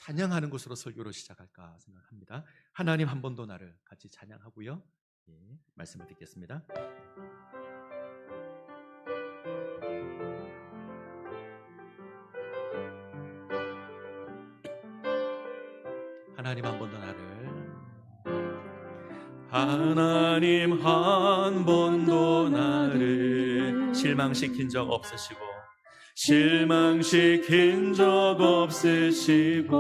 찬양하는 것으로 설교를 시작할까 생각합니다. 하나님 한 번도 나를 같이 찬양하고요. 예, 말씀을 듣겠습니다. 하나님 한 번도 나를 하나님 한 번도 나를 실망시킨 적 없으시고 실망시킨 적 없으시고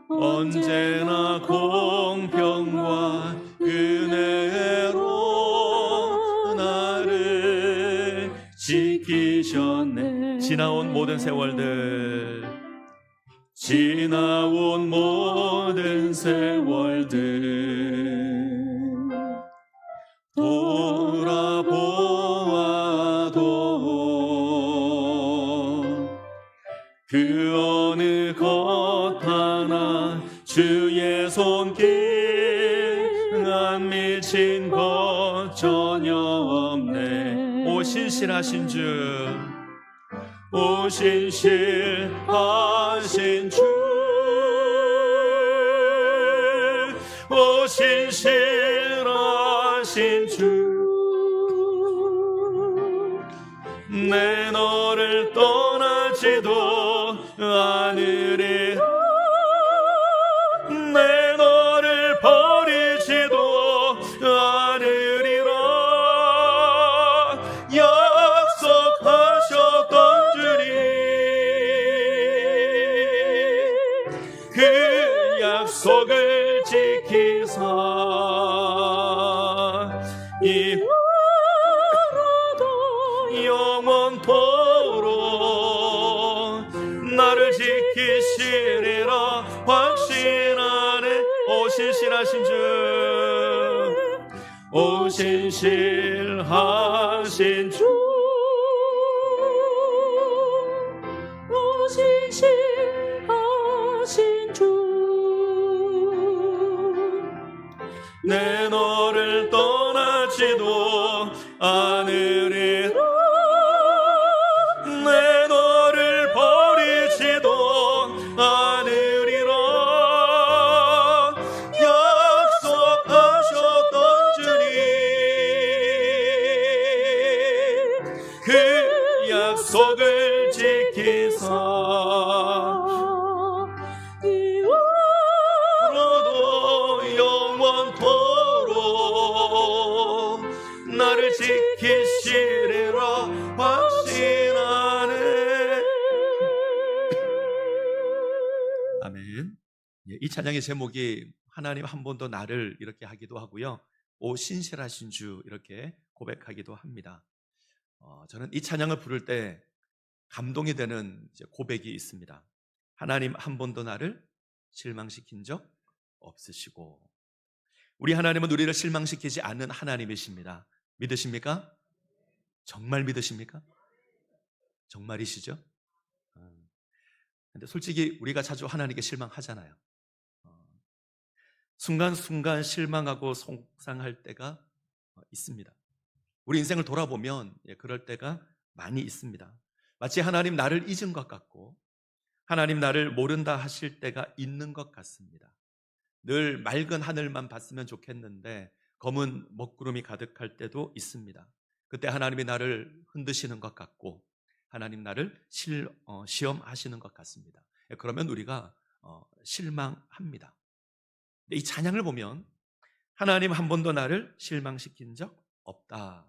언제나 공평과 은혜로 나를 지키셨네. 지나온 모든 세월들 돌아보아도 그 어느 것 하나 주의 손길 안 미친 것 전혀 없네. 오 신실하신 주, 오 신실하신 주, 오 신실하신 주, 내 너를 떠나지도 않으리라, 내 너를 버리지도 않으리라. 약속하셨던 주님, 그 약속을 지키사 이후로도 영원토록 나를 지키시리라 확신하네. 오 신실하신 주, 오 신실하신 주, 오 신실하신 주, 내 너를 떠나지도 않으리라, 내 너를 버리지도 않으리라. 약속하셨던 주님, 그 약속을 지키사 이후로도 영원토록 나를 지키시리라 확신하네. 아멘. 이 찬양의 제목이 하나님 한 번도 나를 이렇게 하기도 하고요, 오 신실하신 주 이렇게 고백하기도 합니다. 저는 이 찬양을 부를 때 감동이 되는 고백이 있습니다. 하나님 한 번도 나를 실망시킨 적 없으시고, 우리 하나님은 우리를 실망시키지 않는 하나님이십니다. 믿으십니까? 정말 믿으십니까? 정말이시죠? 근데 솔직히 우리가 자주 하나님께 실망하잖아요. 순간순간 실망하고 속상할 때가 있습니다. 우리 인생을 돌아보면 그럴 때가 많이 있습니다. 마치 하나님 나를 잊은 것 같고 하나님 나를 모른다 하실 때가 있는 것 같습니다. 늘 맑은 하늘만 봤으면 좋겠는데 검은 먹구름이 가득할 때도 있습니다. 그때 하나님이 나를 흔드시는 것 같고 하나님 나를 시험하시는 것 같습니다. 그러면 우리가 실망합니다. 이 찬양을 보면 하나님 한 번도 나를 실망시킨 적 없다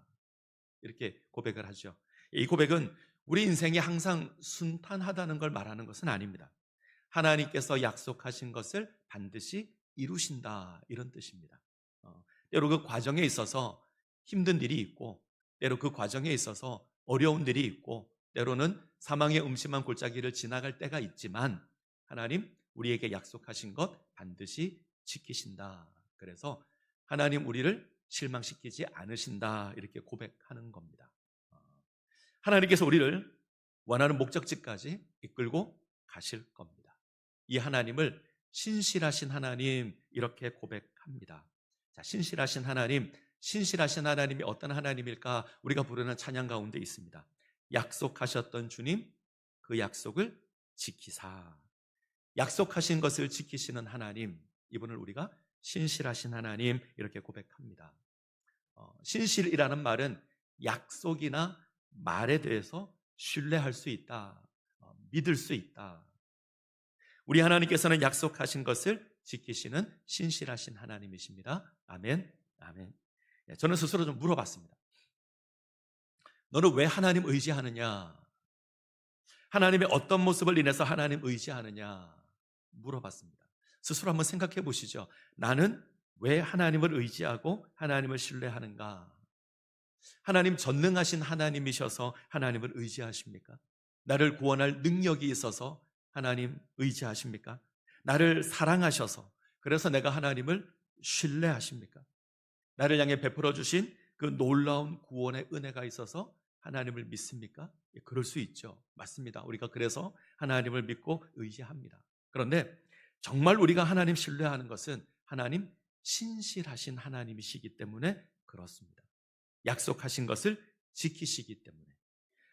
이렇게 고백을 하죠. 이 고백은 우리 인생이 항상 순탄하다는 걸 말하는 것은 아닙니다. 하나님께서 약속하신 것을 반드시 이루신다 이런 뜻입니다. 때로 그 과정에 있어서 힘든 일이 있고 때로 그 과정에 있어서 어려운 일이 있고 때로는 사망의 음침한 골짜기를 지나갈 때가 있지만 하나님 우리에게 약속하신 것 반드시 지키신다. 그래서 하나님 우리를 실망시키지 않으신다 이렇게 고백하는 겁니다. 하나님께서 우리를 원하는 목적지까지 이끌고 가실 겁니다. 이 하나님을 신실하신 하나님 이렇게 고백합니다. 자, 신실하신 하나님이 어떤 하나님일까? 우리가 부르는 찬양 가운데 있습니다. 약속하셨던 주님, 그 약속을 지키사. 약속하신 것을 지키시는 하나님, 이분을 우리가 신실하신 하나님 이렇게 고백합니다. 신실이라는 말은 약속이나 말에 대해서 신뢰할 수 있다, 믿을 수 있다. 우리 하나님께서는 약속하신 것을 지키시는 신실하신 하나님이십니다. 아멘, 아멘. 저는 스스로 좀 물어봤습니다. 너는 왜 하나님 의지하느냐? 하나님의 어떤 모습을 인해서 하나님 의지하느냐? 물어봤습니다. 스스로 한번 생각해 보시죠. 나는 왜 하나님을 의지하고 하나님을 신뢰하는가? 하나님 전능하신 하나님이셔서 하나님을 의지하십니까? 나를 구원할 능력이 있어서 하나님 의지하십니까? 나를 사랑하셔서 그래서 내가 하나님을 신뢰하십니까? 나를 향해 베풀어 주신 그 놀라운 구원의 은혜가 있어서 하나님을 믿습니까? 예, 그럴 수 있죠. 맞습니다. 우리가 그래서 하나님을 믿고 의지합니다. 그런데 정말 우리가 하나님 신뢰하는 것은 하나님 신실하신 하나님이시기 때문에 그렇습니다. 약속하신 것을 지키시기 때문에.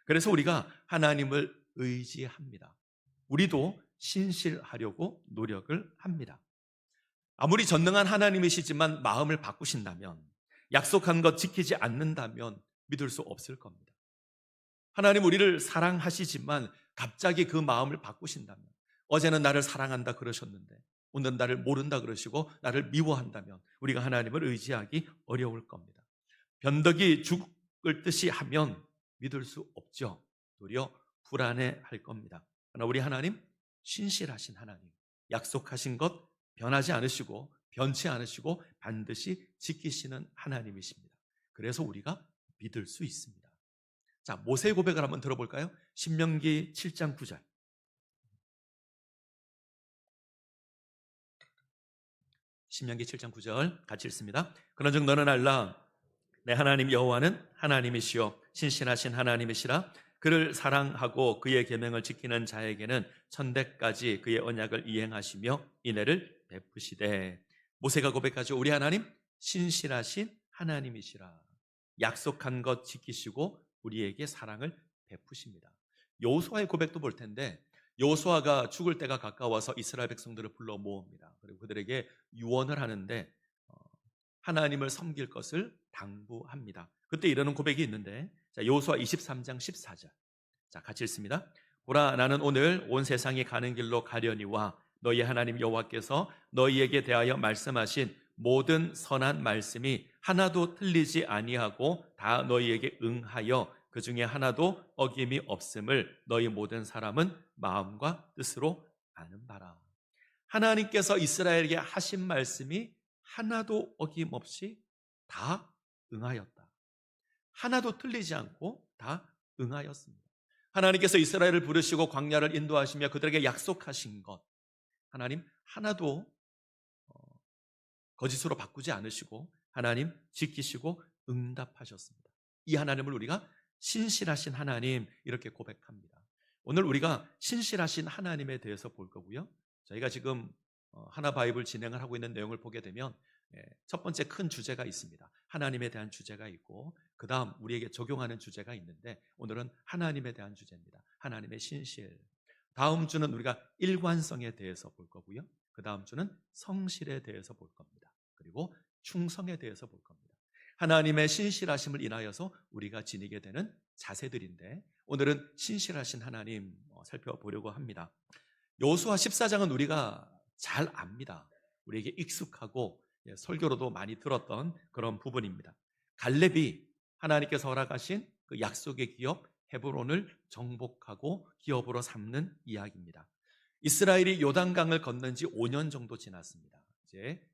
그래서 우리가 하나님을 의지합니다. 우리도 신실하려고 노력을 합니다. 아무리 전능한 하나님이시지만 마음을 바꾸신다면, 약속한 것 지키지 않는다면 믿을 수 없을 겁니다. 하나님 우리를 사랑하시지만 갑자기 그 마음을 바꾸신다면, 어제는 나를 사랑한다 그러셨는데 오늘은 나를 모른다 그러시고 나를 미워한다면 우리가 하나님을 의지하기 어려울 겁니다. 변덕이 죽을 듯이 하면 믿을 수 없죠. 도리어 불안해할 겁니다. 그러나 우리 하나님 신실하신 하나님, 약속하신 것 변하지 않으시고 변치 않으시고 반드시 지키시는 하나님이십니다. 그래서 우리가 믿을 수 있습니다. 자, 모세의 고백을 한번 들어볼까요? 신명기 7장 9절. 신명기 7장 9절 같이 읽습니다. 그런즉 너는 알라, 내 하나님 여호와는 하나님이시요 신실하신 하나님이시라. 그를 사랑하고 그의 계명을 지키는 자에게는 천대까지 그의 언약을 이행하시며 인애를 베푸시되. 모세가 고백하죠. 우리 하나님 신실하신 하나님이시라. 약속한 것 지키시고 우리에게 사랑을 베푸십니다. 여호수아의 고백도 볼 텐데, 여호수아가 죽을 때가 가까워서 이스라엘 백성들을 불러 모읍니다. 그리고 그들에게 유언을 하는데 하나님을 섬길 것을 당부합니다. 그때 이러는 고백이 있는데, 여호수아 23장 14절. 자, 같이 읽습니다. 보라, 나는 오늘 온 세상이 가는 길로 가려니와 너희 하나님 여호와께서 너희에게 대하여 말씀하신 모든 선한 말씀이 하나도 틀리지 아니하고 다 너희에게 응하여 그 중에 하나도 어김이 없음을 너희 모든 사람은 마음과 뜻으로 아는 바라. 하나님께서 이스라엘에게 하신 말씀이 하나도 어김없이 다 응하였다. 하나도 틀리지 않고 다 응하였습니다. 하나님께서 이스라엘을 부르시고 광야를 인도하시며 그들에게 약속하신 것, 하나님 하나도 거짓으로 바꾸지 않으시고 하나님 지키시고 응답하셨습니다. 이 하나님을 우리가 신실하신 하나님 이렇게 고백합니다. 오늘 우리가 신실하신 하나님에 대해서 볼 거고요. 저희가 지금 하나 바이블 진행을 하고 있는 내용을 보게 되면 첫 번째 큰 주제가 있습니다. 하나님에 대한 주제가 있고 그 다음 우리에게 적용하는 주제가 있는데 오늘은 하나님에 대한 주제입니다. 하나님의 신실. 다음 주는 우리가 일관성에 대해서 볼 거고요. 그 다음 주는 성실에 대해서 볼 겁니다. 그리고 충성에 대해서 볼 겁니다. 하나님의 신실하심을 인하여서 우리가 지니게 되는 자세들인데 오늘은 신실하신 하나님 살펴보려고 합니다. 여호수아 14장은 우리가 잘 압니다. 우리에게 익숙하고 설교로도 많이 들었던 그런 부분입니다. 갈렙이 하나님께서 허락하신 그 약속의 기업 헤브론을 정복하고 기업으로 삼는 이야기입니다. 이스라엘이 요단강을 건넌 지 5년 정도 지났습니다. 이제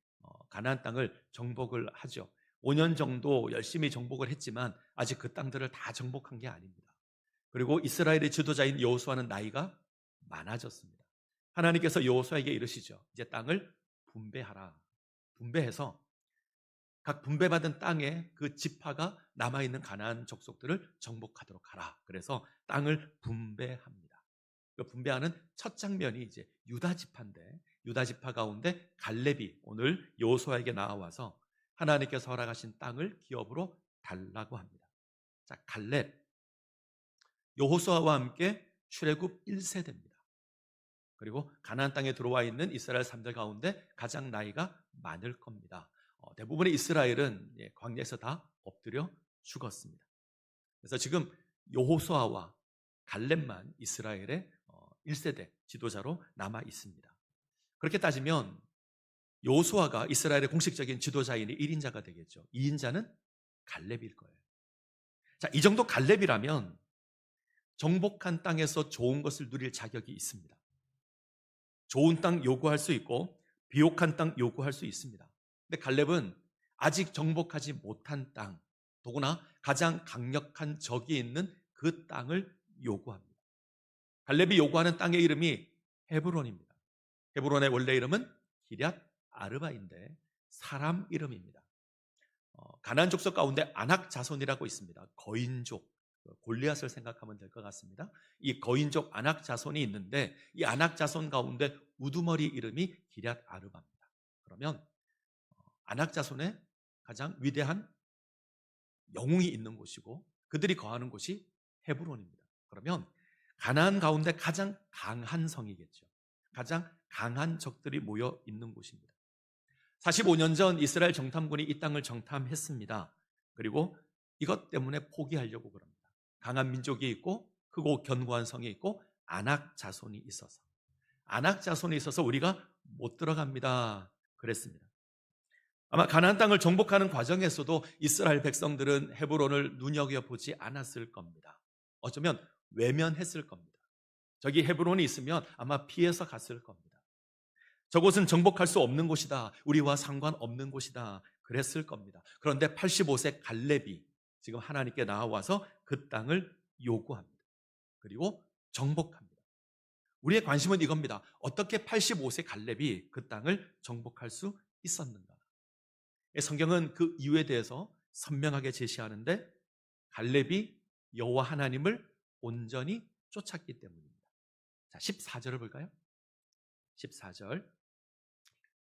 가나안 땅을 정복을 하죠. 5년 정도 열심히 정복을 했지만 아직 그 땅들을 다 정복한 게 아닙니다. 그리고 이스라엘의 지도자인 여호수아는 나이가 많아졌습니다. 하나님께서 여호수아에게 이르시죠. 이제 땅을 분배하라. 분배해서 각 분배받은 땅에 그 지파가 남아있는 가나안 족속들을 정복하도록 하라. 그래서 땅을 분배합니다. 그 분배하는 첫 장면이 이제 유다 지파인데 유다 지파 가운데 갈렙이 오늘 여호수아에게 나와서 하나님께서 허락하신 땅을 기업으로 달라고 합니다. 자, 갈렙 여호수아와 함께 출애굽 1세대입니다. 그리고 가나안 땅에 들어와 있는 이스라엘 사람들 가운데 가장 나이가 많을 겁니다. 대부분의 이스라엘은 광야에서 다 엎드려 죽었습니다. 그래서 지금 여호수아와 갈렙만 이스라엘의 1세대 지도자로 남아 있습니다. 그렇게 따지면 여호수아가 이스라엘의 공식적인 지도자이니 1인자가 되겠죠. 2인자는 갈렙일 거예요. 자, 이 정도 갈렙이라면 정복한 땅에서 좋은 것을 누릴 자격이 있습니다. 좋은 땅 요구할 수 있고 비옥한 땅 요구할 수 있습니다. 근데 갈렙은 아직 정복하지 못한 땅, 더구나 가장 강력한 적이 있는 그 땅을 요구합니다. 갈렙이 요구하는 땅의 이름이 헤브론입니다. 헤브론의 원래 이름은 기럇 아르바인데 사람 이름입니다. 가나안 족속 가운데 아낙 자손이라고 있습니다. 거인족, 골리앗을 생각하면 될 것 같습니다. 이 거인족 아낙 자손이 있는데 이 아낙 자손 가운데 우두머리 이름이 기럇 아르바입니다. 그러면 아낙 자손의 가장 위대한 영웅이 있는 곳이고 그들이 거하는 곳이 헤브론입니다. 그러면 가나안 가운데 가장 강한 성이겠죠. 가장 강한 적들이 모여 있는 곳입니다. 45년 전 이스라엘 정탐군이 이 땅을 정탐했습니다. 그리고 이것 때문에 포기하려고 그럽니다. 강한 민족이 있고 크고 견고한 성이 있고 아낙 자손이 있어서 우리가 못 들어갑니다. 그랬습니다. 아마 가나안 땅을 정복하는 과정에서도 이스라엘 백성들은 헤브론을 눈여겨보지 않았을 겁니다. 어쩌면 외면했을 겁니다. 저기 헤브론이 있으면 아마 피해서 갔을 겁니다. 저곳은 정복할 수 없는 곳이다. 우리와 상관없는 곳이다. 그랬을 겁니다. 그런데 85세 갈렙이 지금 하나님께 나와서 그 땅을 요구합니다. 그리고 정복합니다. 우리의 관심은 이겁니다. 어떻게 85세 갈렙이 그 땅을 정복할 수 있었는가? 성경은 그 이유에 대해서 선명하게 제시하는데 갈렙이 여호와 하나님을 온전히 쫓았기 때문입니다. 자, 14절을 볼까요? 14절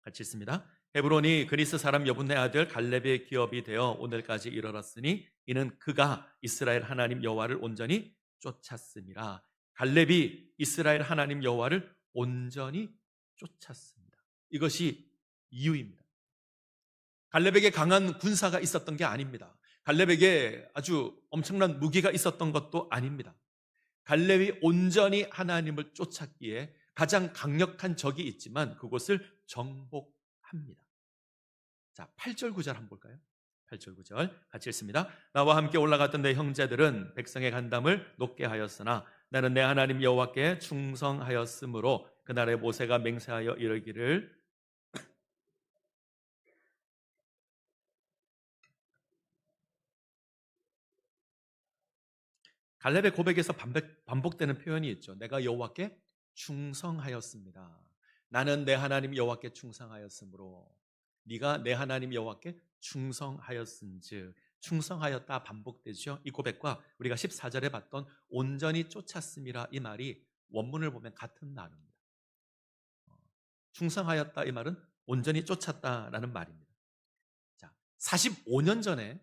같이 읽습니다. 헤브론이 그리스 사람 여분네 아들 갈렙의 기업이 되어 오늘까지 이르렀으니 이는 그가 이스라엘 하나님 여호와를 온전히 쫓았음이라. 갈렙이 이스라엘 하나님 여호와를 온전히 쫓았습니다. 이것이 이유입니다. 갈렙에게 강한 군사가 있었던 게 아닙니다. 갈렙에게 아주 엄청난 무기가 있었던 것도 아닙니다. 갈렙이 온전히 하나님을 쫓았기에 가장 강력한 적이 있지만 그곳을 정복합니다. 자, 8절 9절 한번 볼까요? 8절 9절 같이 읽습니다. 나와 함께 올라갔던 내 형제들은 백성의 간담을 높게 하였으나 나는 내 하나님 여호와께 충성하였으므로 그날에 모세가 맹세하여 이르기를 갈렙의 고백에서 반복되는 표현이 있죠. 내가 여호와께 충성하였습니다. 나는 내 하나님 여호와께 충성하였으므로 네가 내 하나님 여호와께 충성하였은즉 충성하였다 반복되죠. 이 고백과 우리가 14절에 봤던 온전히 쫓았음이라 이 말이 원문을 보면 같은 단어입니다. 충성하였다 이 말은 온전히 쫓았다라는 말입니다. 자, 45년 전에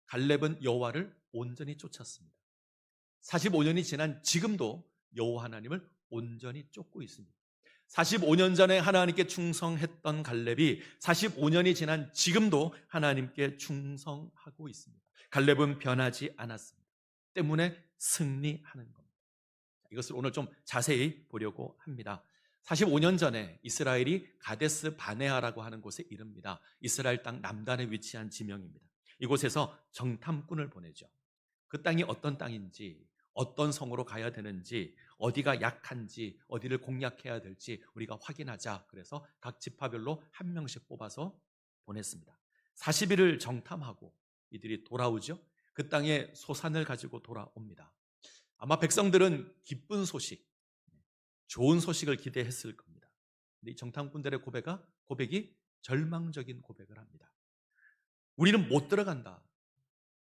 갈렙은 여호와를 온전히 쫓았습니다. 45년이 지난 지금도 여호와 하나님을 온전히 쫓고 있습니다. 45년 전에 하나님께 충성했던 갈렙이 45년이 지난 지금도 하나님께 충성하고 있습니다. 갈렙은 변하지 않았습니다. 때문에 승리하는 겁니다. 이것을 오늘 좀 자세히 보려고 합니다. 45년 전에 이스라엘이 가데스 바네아라고 하는 곳에 이릅니다. 이스라엘 땅 남단에 위치한 지명입니다. 이곳에서 정탐꾼을 보내죠. 그 땅이 어떤 땅인지, 어떤 성으로 가야 되는지, 어디가 약한지, 어디를 공략해야 될지 우리가 확인하자. 그래서 각 지파별로 한 명씩 뽑아서 보냈습니다. 40일을 정탐하고 이들이 돌아오죠. 그 땅에 소산을 가지고 돌아옵니다. 아마 백성들은 기쁜 소식, 좋은 소식을 기대했을 겁니다. 근데 이 정탐꾼들의 고백이 절망적인 고백을 합니다. 우리는 못 들어간다.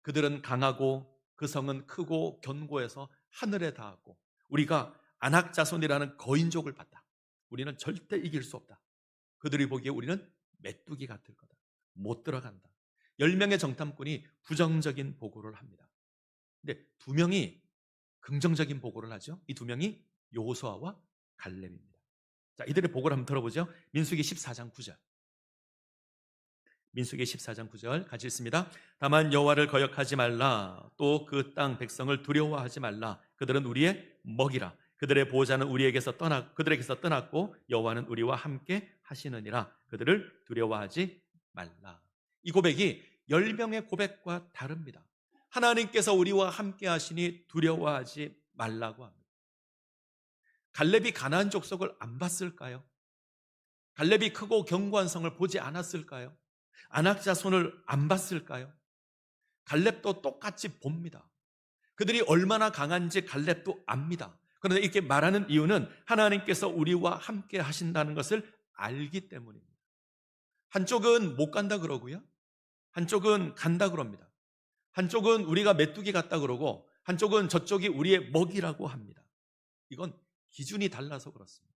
그들은 강하고 그 성은 크고 견고해서 하늘에 닿았고 우리가 아낙 자손이라는 거인족을 봤다. 우리는 절대 이길 수 없다. 그들이 보기에 우리는 메뚜기 같을 거다. 못 들어간다. 10명의 정탐꾼이 부정적인 보고를 합니다. 근데 2명이 긍정적인 보고를 하죠. 이 2명이 여호수아와 갈렙입니다. 자, 이들의 보고를 한번 들어보죠. 민수기 14장 9절. 민수기 14장 9절 같이 읽습니다. 다만 여호와를 거역하지 말라. 또 그 땅 백성을 두려워하지 말라. 그들은 우리의 먹이라. 그들의 보호자는 그들에게서 떠났고 여호와는 우리와 함께 하시느니라. 그들을 두려워하지 말라. 이 고백이 10명의 고백과 다릅니다. 하나님께서 우리와 함께 하시니 두려워하지 말라고 합니다. 갈렙이 가나안 족속을 안 봤을까요? 갈렙이 크고 견고한 성을 보지 않았을까요? 아낙 자손을 안 봤을까요? 갈렙도 똑같이 봅니다. 그들이 얼마나 강한지 갈렙도 압니다. 그런데 이렇게 말하는 이유는 하나님께서 우리와 함께 하신다는 것을 알기 때문입니다. 한쪽은 못 간다 그러고요. 한쪽은 간다 그럽니다. 한쪽은 우리가 메뚜기 같다 그러고 한쪽은 저쪽이 우리의 먹이라고 합니다. 이건 기준이 달라서 그렇습니다.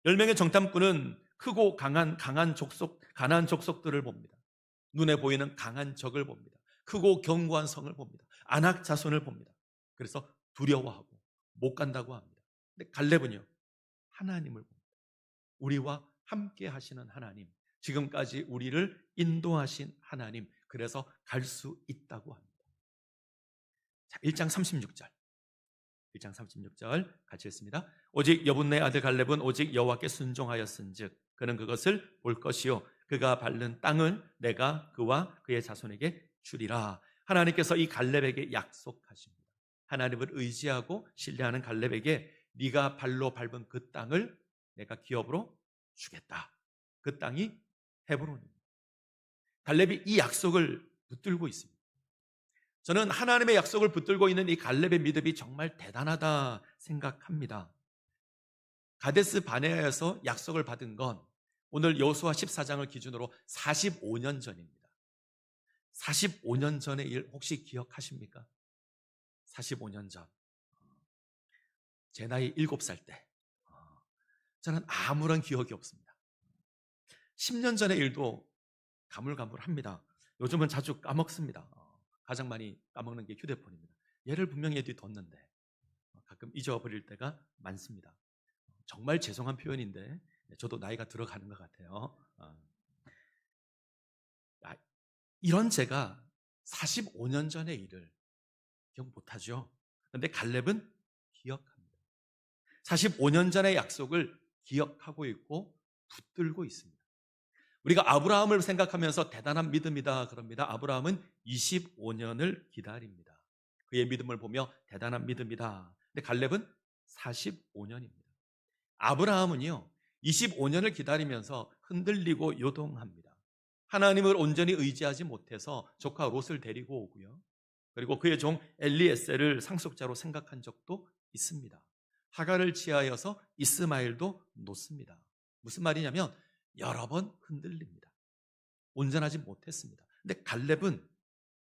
10명의 정탐꾼은 크고 강한 가나안 족속들을 봅니다. 눈에 보이는 강한 적을 봅니다. 크고 견고한 성을 봅니다. 아낙 자손을 봅니다. 그래서 두려워하고 못 간다고 합니다. 근데 갈렙은요, 하나님을 봅니다. 우리와 함께 하시는 하나님, 지금까지 우리를 인도하신 하나님, 그래서 갈 수 있다고 합니다. 자, 1장 36절. 1장 36절 같이 읽습니다. 오직 여분네 아들 갈렙은 오직 여호와께 순종하였은즉 그는 그것을 볼 것이요 그가 밟는 땅을 내가 그와 그의 자손에게 주리라. 하나님께서 이 갈렙에게 약속하십니다. 하나님을 의지하고 신뢰하는 갈렙에게 네가 발로 밟은 그 땅을 내가 기업으로 주겠다. 그 땅이 헤브론입니다. 갈렙이 이 약속을 붙들고 있습니다. 저는 하나님의 약속을 붙들고 있는 이 갈렙의 믿음이 정말 대단하다 생각합니다. 가데스 바네아에서 약속을 받은 건 오늘 여호수아 14장을 기준으로 45년 전입니다. 45년 전의 일 혹시 기억하십니까? 45년 전. 제 나이 7살 때. 저는 아무런 기억이 없습니다. 10년 전의 일도 가물가물합니다. 요즘은 자주 까먹습니다. 가장 많이 까먹는 게 휴대폰입니다. 얘를 분명히 어디 뒀는데 가끔 잊어버릴 때가 많습니다. 정말 죄송한 표현인데 저도 나이가 들어가는 것 같아요. 이런 제가 45년 전의 일을 기억 못하죠. 그런데 갈렙은 기억합니다. 45년 전의 약속을 기억하고 있고 붙들고 있습니다. 우리가 아브라함을 생각하면서 대단한 믿음이다 그럽니다. 아브라함은 25년을 기다립니다. 그의 믿음을 보며 대단한 믿음이다. 근데 갈렙은 45년입니다. 아브라함은요 25년을 기다리면서 흔들리고 요동합니다. 하나님을 온전히 의지하지 못해서 조카 롯을 데리고 오고요. 그리고 그의 종 엘리에셀을 상속자로 생각한 적도 있습니다. 하갈을 취하여서 이스마엘도 놓습니다. 무슨 말이냐면 여러 번 흔들립니다. 온전하지 못했습니다. 근데 갈렙은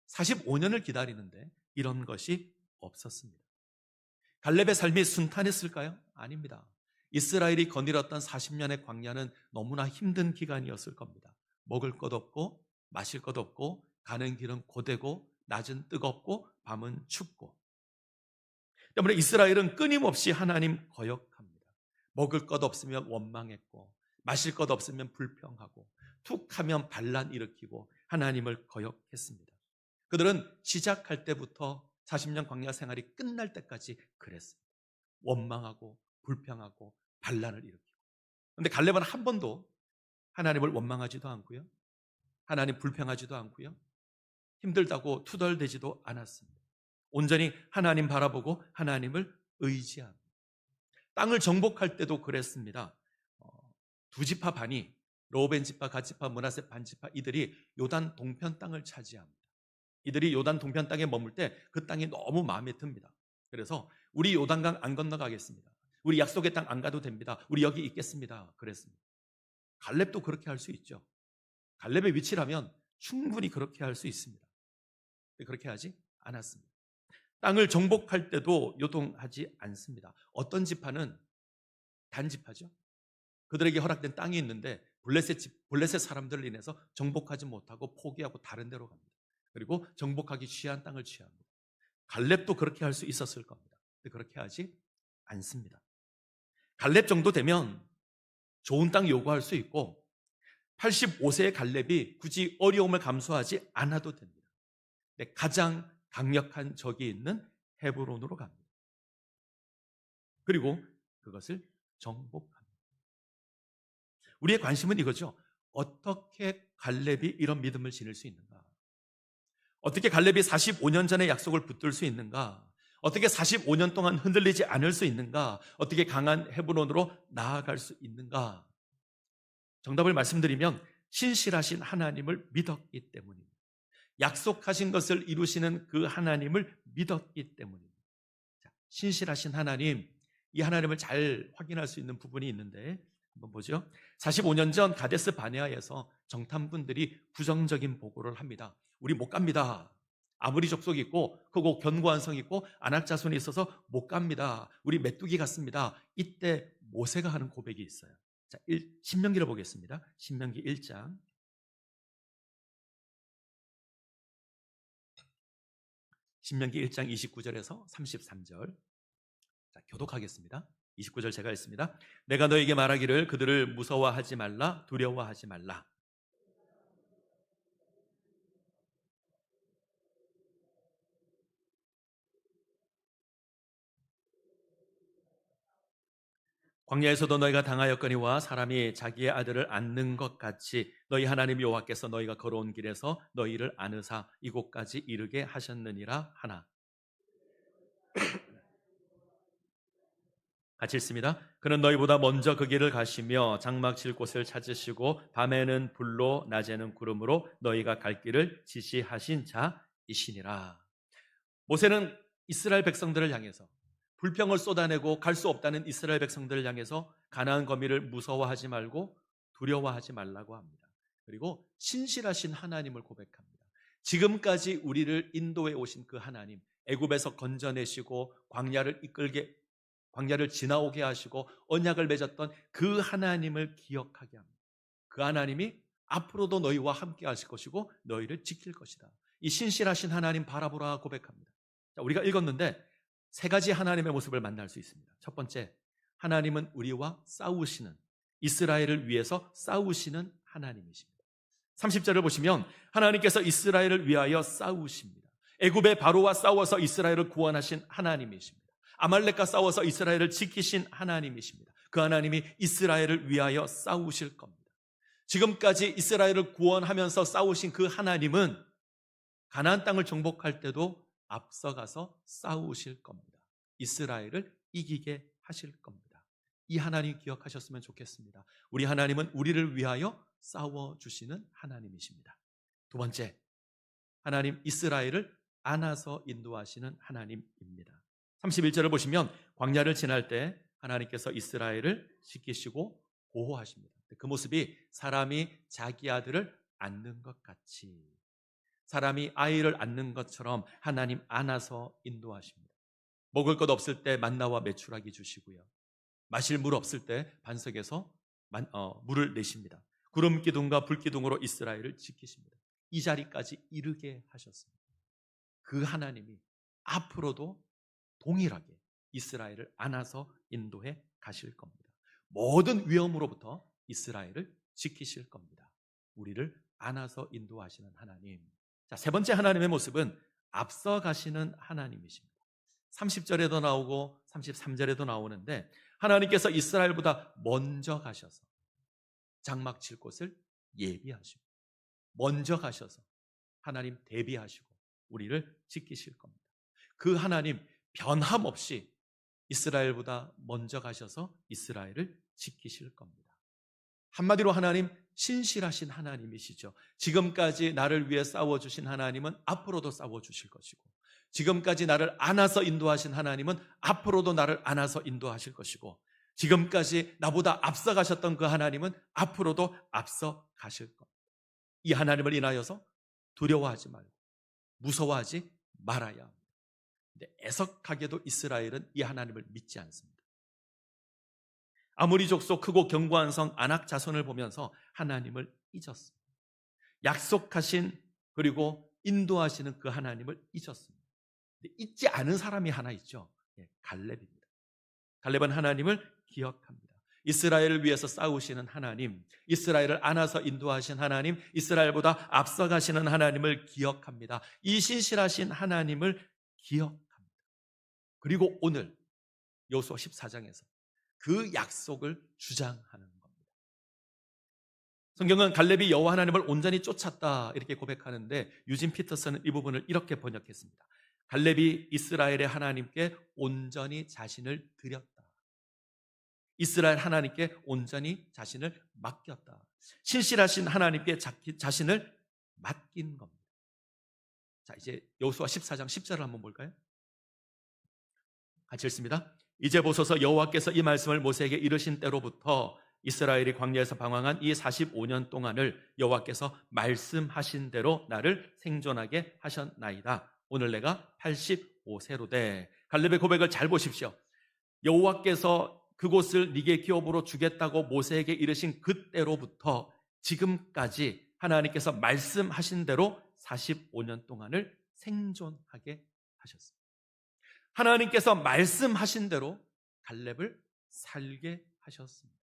45년을 기다리는데 이런 것이 없었습니다. 갈렙의 삶이 순탄했을까요? 아닙니다. 이스라엘이 거닐었던 40년의 광야는 너무나 힘든 기간이었을 겁니다. 먹을 것 없고 마실 것 없고 가는 길은 고되고 낮은 뜨겁고 밤은 춥고 때문에 이스라엘은 끊임없이 하나님 거역합니다. 먹을 것 없으면 원망했고 마실 것 없으면 불평하고 툭 하면 반란 일으키고 하나님을 거역했습니다. 그들은 시작할 때부터 40년 광야 생활이 끝날 때까지 그랬습니다. 원망하고 불평하고 반란을 일으키고. 그런데 갈렙은 한 번도 하나님을 원망하지도 않고요. 하나님 불평하지도 않고요. 힘들다고 투덜대지도 않았습니다. 온전히 하나님 바라보고 하나님을 의지합니다. 땅을 정복할 때도 그랬습니다. 두 지파 반이 로벤 지파, 갓 지파, 므낫세 반 지파 이들이 요단 동편 땅을 차지합니다. 이들이 요단 동편 땅에 머물 때 그 땅이 너무 마음에 듭니다. 그래서 우리 요단강 안 건너가겠습니다. 우리 약속의 땅 안 가도 됩니다. 우리 여기 있겠습니다. 그랬습니다. 갈렙도 그렇게 할 수 있죠. 갈렙의 위치라면 충분히 그렇게 할 수 있습니다. 그렇게 하지 않았습니다. 땅을 정복할 때도 요동하지 않습니다. 어떤 지파는 단지파죠. 그들에게 허락된 땅이 있는데 블레셋 사람들을 인해서 정복하지 못하고 포기하고 다른 데로 갑니다. 그리고 정복하기 쉬운 땅을 취합니다. 갈렙도 그렇게 할 수 있었을 겁니다. 근데 그렇게 하지 않습니다. 갈렙 정도 되면 좋은 땅 요구할 수 있고 85세의 갈렙이 굳이 어려움을 감수하지 않아도 됩니다. 근데 가장 강력한 적이 있는 헤브론으로 갑니다. 그리고 그것을 정복합니다. 우리의 관심은 이거죠. 어떻게 갈렙이 이런 믿음을 지닐 수 있는가? 어떻게 갈렙이 45년 전에 약속을 붙들 수 있는가? 어떻게 45년 동안 흔들리지 않을 수 있는가? 어떻게 강한 헤브론으로 나아갈 수 있는가? 정답을 말씀드리면 신실하신 하나님을 믿었기 때문입니다. 약속하신 것을 이루시는 그 하나님을 믿었기 때문입니다. 자, 신실하신 하나님, 이 하나님을 잘 확인할 수 있는 부분이 있는데 한번 보죠. 45년 전 가데스 바네아에서 정탐꾼들이 부정적인 보고를 합니다. 우리 못 갑니다. 아무리 족속이 있고 크고 견고한 성이 있고 안악자손이 있어서 못 갑니다. 우리 메뚜기 같습니다. 이때 모세가 하는 고백이 있어요. 자, 신명기를 보겠습니다. 신명기 1장. 신명기 1장 29절에서 33절. 자, 교독하겠습니다. 29절 제가 읽습니다. 내가 너에게 말하기를 그들을 무서워하지 말라, 두려워하지 말라. 광야에서도 너희가 당하였거니와 사람이 자기의 아들을 안는 것 같이 너희 하나님 여호와께서 너희가 걸어온 길에서 너희를 안으사 이곳까지 이르게 하셨느니라 하나. 같이 읽습니다. 그는 너희보다 먼저 그 길을 가시며 장막 칠 곳을 찾으시고 밤에는 불로 낮에는 구름으로 너희가 갈 길을 지시하신 자이시니라. 모세는 이스라엘 백성들을 향해서 불평을 쏟아내고 갈 수 없다는 이스라엘 백성들을 향해서 가나안 거미를 무서워하지 말고 두려워하지 말라고 합니다. 그리고 신실하신 하나님을 고백합니다. 지금까지 우리를 인도해 오신 그 하나님, 애굽에서 건져내시고 광야를 지나오게 하시고 언약을 맺었던 그 하나님을 기억하게 합니다. 그 하나님이 앞으로도 너희와 함께 하실 것이고 너희를 지킬 것이다. 이 신실하신 하나님 바라보라 고백합니다. 자, 우리가 읽었는데 세 가지 하나님의 모습을 만날 수 있습니다. 첫 번째, 하나님은 우리와 싸우시는, 이스라엘을 위해서 싸우시는 하나님이십니다. 30절을 보시면 하나님께서 이스라엘을 위하여 싸우십니다. 애굽의 바로와 싸워서 이스라엘을 구원하신 하나님이십니다. 아말렉과 싸워서 이스라엘을 지키신 하나님이십니다. 그 하나님이 이스라엘을 위하여 싸우실 겁니다. 지금까지 이스라엘을 구원하면서 싸우신 그 하나님은 가나안 땅을 정복할 때도 앞서가서 싸우실 겁니다. 이스라엘을 이기게 하실 겁니다. 이 하나님 기억하셨으면 좋겠습니다. 우리 하나님은 우리를 위하여 싸워주시는 하나님이십니다. 두 번째, 하나님 이스라엘을 안아서 인도하시는 하나님입니다. 31절을 보시면 광야를 지날 때 하나님께서 이스라엘을 지키시고 보호하십니다. 그 모습이 사람이 자기 아들을 안는 것 같이, 사람이 아이를 안는 것처럼 하나님 안아서 인도하십니다. 먹을 것 없을 때 만나와 메추라기 주시고요. 마실 물 없을 때 반석에서 물을 내십니다. 구름 기둥과 불 기둥으로 이스라엘을 지키십니다. 이 자리까지 이르게 하셨습니다. 그 하나님이 앞으로도 동일하게 이스라엘을 안아서 인도해 가실 겁니다. 모든 위험으로부터 이스라엘을 지키실 겁니다. 우리를 안아서 인도하시는 하나님. 자, 세 번째 하나님의 모습은 앞서 가시는 하나님이십니다. 30절에도 나오고 33절에도 나오는데 하나님께서 이스라엘보다 먼저 가셔서 장막 칠 곳을 예비하시고 먼저 가셔서 하나님 대비하시고 우리를 지키실 겁니다. 그 하나님 변함없이 이스라엘보다 먼저 가셔서 이스라엘을 지키실 겁니다. 한마디로 하나님 신실하신 하나님이시죠. 지금까지 나를 위해 싸워주신 하나님은 앞으로도 싸워주실 것이고 지금까지 나를 안아서 인도하신 하나님은 앞으로도 나를 안아서 인도하실 것이고 지금까지 나보다 앞서 가셨던 그 하나님은 앞으로도 앞서 가실 겁니다. 이 하나님을 인하여서 두려워하지 말고 무서워하지 말아야 합니다. 근데 애석하게도 이스라엘은 이 하나님을 믿지 않습니다. 아무리 족속 크고 견고한 성 아낙 자손을 보면서 하나님을 잊었습니다. 약속하신 그리고 인도하시는 그 하나님을 잊었습니다. 근데 잊지 않은 사람이 하나 있죠. 갈렙입니다. 갈렙은 하나님을 기억합니다. 이스라엘을 위해서 싸우시는 하나님, 이스라엘을 안아서 인도하신 하나님, 이스라엘보다 앞서가시는 하나님을 기억합니다. 이 신실하신 하나님을 기억합니다. 그리고 오늘 여호수아 14장에서 그 약속을 주장하는 겁니다. 성경은 갈렙이 여호와 하나님을 온전히 쫓았다 이렇게 고백하는데 유진 피터슨은 이 부분을 이렇게 번역했습니다. 갈렙이 이스라엘의 하나님께 온전히 자신을 드렸다. 이스라엘 하나님께 온전히 자신을 맡겼다. 신실하신 하나님께 자신을 맡긴 겁니다. 자, 이제 여호수아 14장 10절을 한번 볼까요? 같이 읽습니다. 이제 보소서 여호와께서 이 말씀을 모세에게 이르신 때로부터 이스라엘이 광야에서 방황한 이 45년 동안을 여호와께서 말씀하신 대로 나를 생존하게 하셨나이다. 오늘 내가 85세로 돼. 갈렙의 고백을 잘 보십시오. 여호와께서 그곳을 네게 기업으로 주겠다고 모세에게 이르신 그때로부터 지금까지 하나님께서 말씀하신 대로 45년 동안을 생존하게 하셨습니다. 하나님께서 말씀하신 대로 갈렙을 살게 하셨습니다.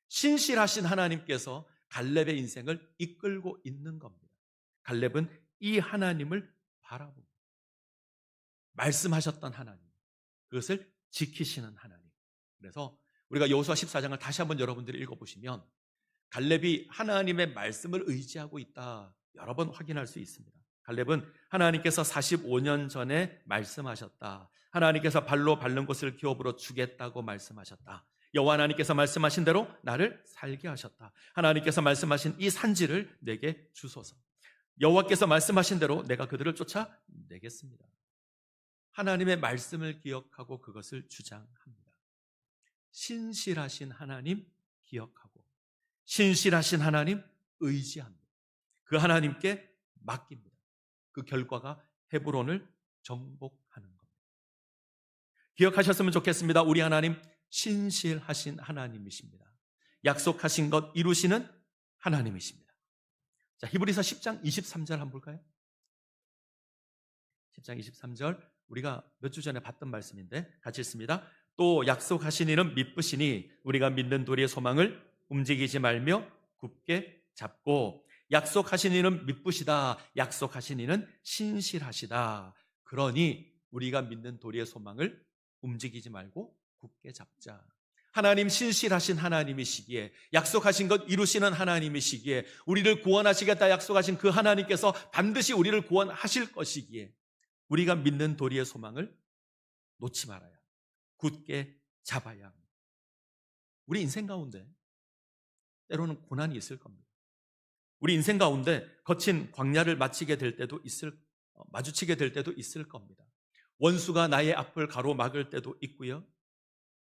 신실하신 하나님께서 갈렙의 인생을 이끌고 있는 겁니다. 갈렙은 이 하나님을 바라봅니다. 말씀하셨던 하나님, 그것을 지키시는 하나님. 그래서 우리가 여호수아 14장을 다시 한번 여러분들이 읽어보시면 갈렙이 하나님의 말씀을 의지하고 있다 여러 번 확인할 수 있습니다. 갈렙은 하나님께서 45년 전에 말씀하셨다. 하나님께서 발로 밟는 곳을 기업으로 주겠다고 말씀하셨다. 여호와 하나님께서 말씀하신 대로 나를 살게 하셨다. 하나님께서 말씀하신 이 산지를 내게 주소서. 여호와께서 말씀하신 대로 내가 그들을 쫓아내겠습니다. 하나님의 말씀을 기억하고 그것을 주장합니다. 신실하신 하나님 기억하고 신실하신 하나님 의지합니다. 그 하나님께 맡깁니다. 그 결과가 헤브론을 정복하는 겁니다. 기억하셨으면 좋겠습니다. 우리 하나님 신실하신 하나님이십니다. 약속하신 것 이루시는 하나님이십니다. 자, 히브리서 10장 23절 한번 볼까요? 10장 23절 우리가 몇 주 전에 봤던 말씀인데 같이 읽습니다. 또 약속하신 이는 미쁘시니 우리가 믿는 도리의 소망을 움직이지 말며 굳게 잡고 약속하신 이는 미쁘시다. 약속하신 이는 신실하시다. 그러니 우리가 믿는 도리의 소망을 움직이지 말고 굳게 잡자. 하나님 신실하신 하나님이시기에 약속하신 것 이루시는 하나님이시기에 우리를 구원하시겠다 약속하신 그 하나님께서 반드시 우리를 구원하실 것이기에 우리가 믿는 도리의 소망을 놓지 말아야 굳게 잡아야 합니다. 우리 인생 가운데 때로는 고난이 있을 겁니다. 우리 인생 가운데 거친 광야를 마치게 될 때도 마주치게 될 때도 있을 겁니다. 원수가 나의 앞을 가로막을 때도 있고요.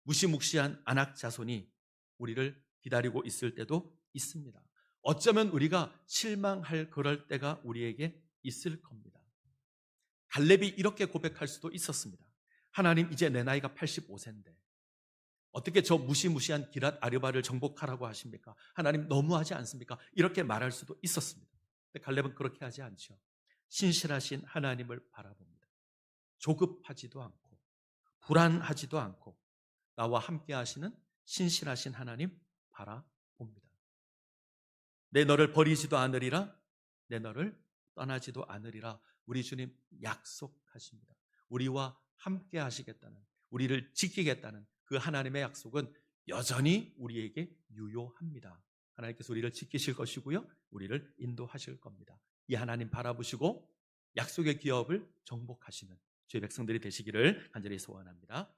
무시무시한 안악 자손이 우리를 기다리고 있을 때도 있습니다. 어쩌면 우리가 실망할 그럴 때가 우리에게 있을 겁니다. 갈렙이 이렇게 고백할 수도 있었습니다. 하나님 이제 내 나이가 85세인데 어떻게 저 무시무시한 기랏 아르바를 정복하라고 하십니까? 하나님 너무하지 않습니까? 이렇게 말할 수도 있었습니다. 근데 갈렙은 그렇게 하지 않죠. 신실하신 하나님을 바라봅니다. 조급하지도 않고 불안하지도 않고 나와 함께 하시는 신실하신 하나님 바라봅니다. 내 너를 버리지도 않으리라, 내 너를 떠나지도 않으리라. 우리 주님 약속하십니다. 우리와 함께 하시겠다는, 우리를 지키겠다는 그 하나님의 약속은 여전히 우리에게 유효합니다. 하나님께서 우리를 지키실 것이고요, 우리를 인도하실 겁니다. 이 하나님 바라보시고 약속의 기업을 정복하시는 주의 백성들이 되시기를 간절히 소원합니다.